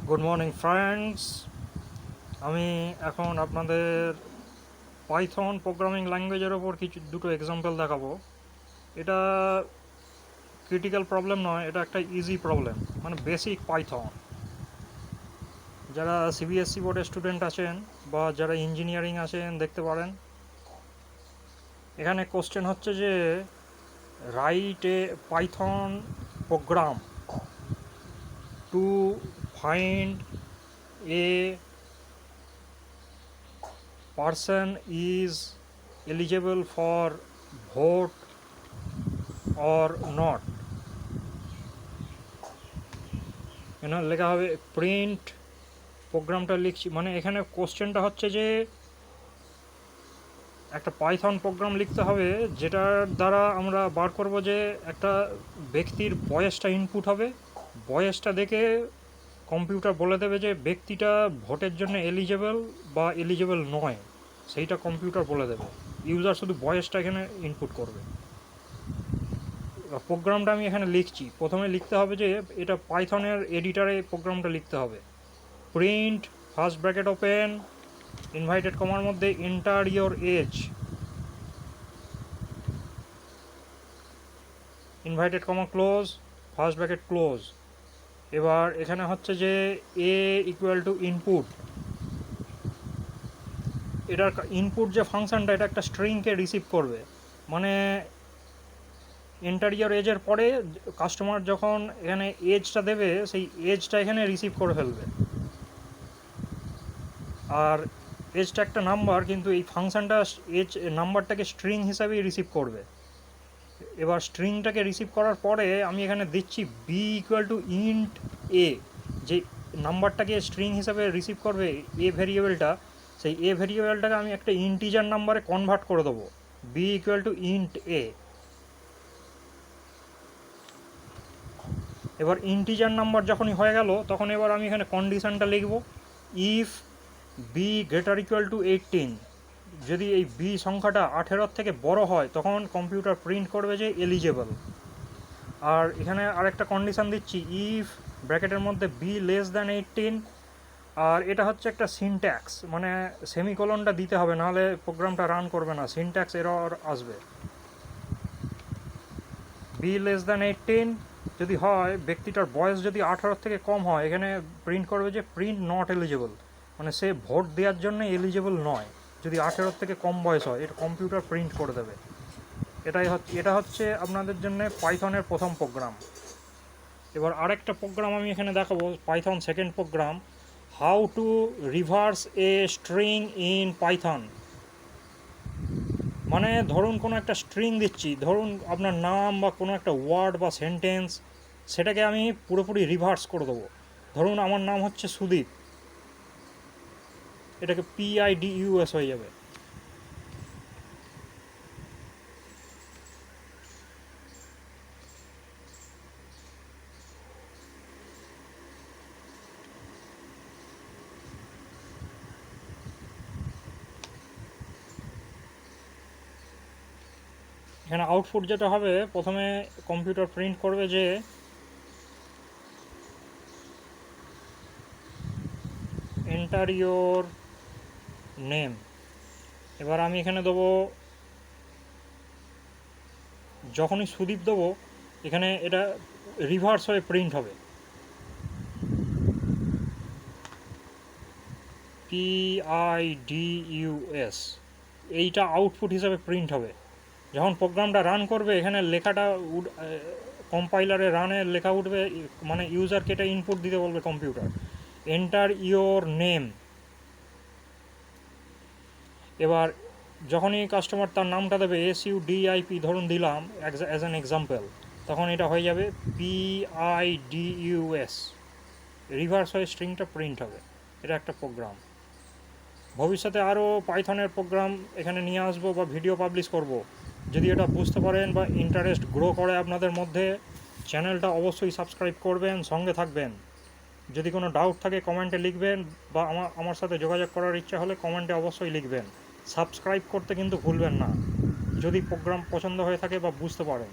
Good morning friends. আমি এখন আপনাদের পাইথন প্রোগ্রামিং ল্যাঙ্গুয়েজের ওপর দুটো এক্সাম্পল দেখাবো। এটা ক্রিটিক্যাল প্রবলেম নয়, এটা একটা ইজি প্রবলেম, মানে বেসিক পাইথন। যারা সিবিএসসি বোর্ডের স্টুডেন্ট আছেন বা যারা ইঞ্জিনিয়ারিং আছেন দেখতে পারেন। এখানে কোশ্চেন হচ্ছে যে write a Python programme to find a person is eligible for vote or not। লেখা হবে প্রিন্ট। প্রোগ্রামটা লিখছি, মানে এখানে কোশ্চেনটা হচ্ছে যে একটা পাইথন প্রোগ্রাম লিখতে হবে যেটার দ্বারা আমরা বার করব যে একটা ব্যক্তির বয়সটা ইনপুট হবে। বয়সটা দেখে কম্পিউটার বলে দেবে যে ব্যক্তিটা ভোটের জন্য এলিজেবল বা এলিজেবল নয়, সেইটা কম্পিউটার বলে দেবে। ইউজার শুধু বয়সটা এখানে ইনপুট করবে। প্রোগ্রামটা আমি এখানে লিখছি। প্রথমে লিখতে হবে যে এটা পাইথনের এডিটারে প্রোগ্রামটা লিখতে হবে। Print first bracket open inverted কমার মধ্যে enter your age, inverted comma close, first bracket close. এবার এখানে হচ্ছে যে এ ইকুয়াল টু ইনপুট। এটার ইনপুট যে ফাংশনটা, এটা একটা স্ট্রিংকে রিসিভ করবে। মানে এন্টার ইয়োর এজের পরে কাস্টমার যখন এখানে এজটা দেবে, সেই এজটা এখানে রিসিভ করে ফেলবে। আর এজটা একটা নাম্বার, কিন্তু এই ফাংশনটা এজ নাম্বারটাকে স্ট্রিং হিসাবেই রিসিভ করবে। এবার স্ট্রিংটাকে রিসিভ করার পরে আমি এখানে দিচ্ছি বি ইকুয়াল টু ইন্ট এ। যে নাম্বারটাকে স্ট্রিং হিসাবে রিসিভ করবে এ ভেরিয়েবলটা, সেই এ ভেরিয়েবলটাকে আমি একটা ইন্টিজার নাম্বারে কনভার্ট করে দেবো, বি ইকুয়াল টু ইন্ট এ। এবার ইন্টিজার নাম্বার যখনই হয়ে গেল, তখন এবার আমি এখানে কন্ডিশনটা লিখব, if b greater equal to 18। যদি এই বি সংখ্যাটা 18 থেকে বড় হয়, তখন কম্পিউটার প্রিন্ট করবে যে এলিজেবল। আর এখানে আরেকটা কন্ডিশন দিচ্ছি, ইফ ব্র্যাকেটের মধ্যে বি লেস দ্যান 18। আর এটা হচ্ছে একটা সিনট্যাক্স, মানে সেমিকোলনটা দিতে হবে, নাহলে প্রোগ্রামটা রান করবে না, সিনট্যাক্স এরর আসবে। বি লেস দ্যান 18 যদি হয়, ব্যক্তিটার বয়স যদি 18 থেকে কম হয়, এখানে প্রিন্ট করবে যে প্রিন্ট নট এলিজেবল, মানে সে ভোট দেওয়ার জন্য এলিজেবল নয়। যদি 18 থেকে কম বয়স হয়, এটা কম্পিউটার প্রিন্ট করে দেবে। এটা হচ্ছে আপনাদের জন্য পাইথনের প্রথম প্রোগ্রাম। এবার আরেকটা প্রোগ্রাম আমি এখানে দেখাবো, Python second program, how to reverse a string in Python. মানে ধরুন কোনো একটা স্ট্রিং দিচ্ছি, ধরুন আপনার নাম বা কোনো একটা ওয়ার্ড বা সেন্টেন্স, সেটাকে আমি পুরোপুরি রিভার্স করে দেবো। ধরুন আমার নাম হচ্ছে সুদীপ, এটাকে PIDUS হয়ে যাবে। এখানে আউটপুট যেটা হবে, প্রথমে কম্পিউটার প্রিন্ট করবে যে এন্টার ইয়োর নেম। এবার আমি এখানে দেবো, যখনই সুদীপ দেবো, এখানে এটা রিভার্স হয়ে প্রিন্ট হবে, PIDUS। এইটা আউটপুট হিসাবে প্রিন্ট হবে। যখন প্রোগ্রামটা রান করবে, এখানে লেখাটা কম্পাইলারে রানের লেখা উঠবে, মানে ইউজারকে এটা ইনপুট দিতে বলবে কম্পিউটার, এন্টার ইয়োর নেম। এবার যখনই কাস্টমার তার নামটা দেবে, SUDIP ধরুন দিলাম অ্যাজ অ্যান এক্সাম্পল, তখন এটা হয়ে যাবে PIDUS, রিভার্স হয়ে স্ট্রিংটা প্রিন্ট হবে। এটা একটা প্রোগ্রাম। ভবিষ্যতে আরও পাইথনের প্রোগ্রাম এখানে নিয়ে আসবো বা ভিডিও পাবলিশ করব। যদি এটা বুঝতে পারেন বা ইন্টারেস্ট গ্রো করে আপনাদের মধ্যে, চ্যানেলটা অবশ্যই সাবস্ক্রাইব করবেন, সঙ্গে থাকবেন। যদি কোনো ডাউট থাকে কমেন্টে লিখবেন, বা আমার সাথে যোগাযোগ করার ইচ্ছা হলে কমেন্টে অবশ্যই লিখবেন। সাবস্ক্রাইব করতে কিন্তু ভুলবেন না, যদি প্রোগ্রাম পছন্দ হয়ে থাকে বা বুঝতে পারেন।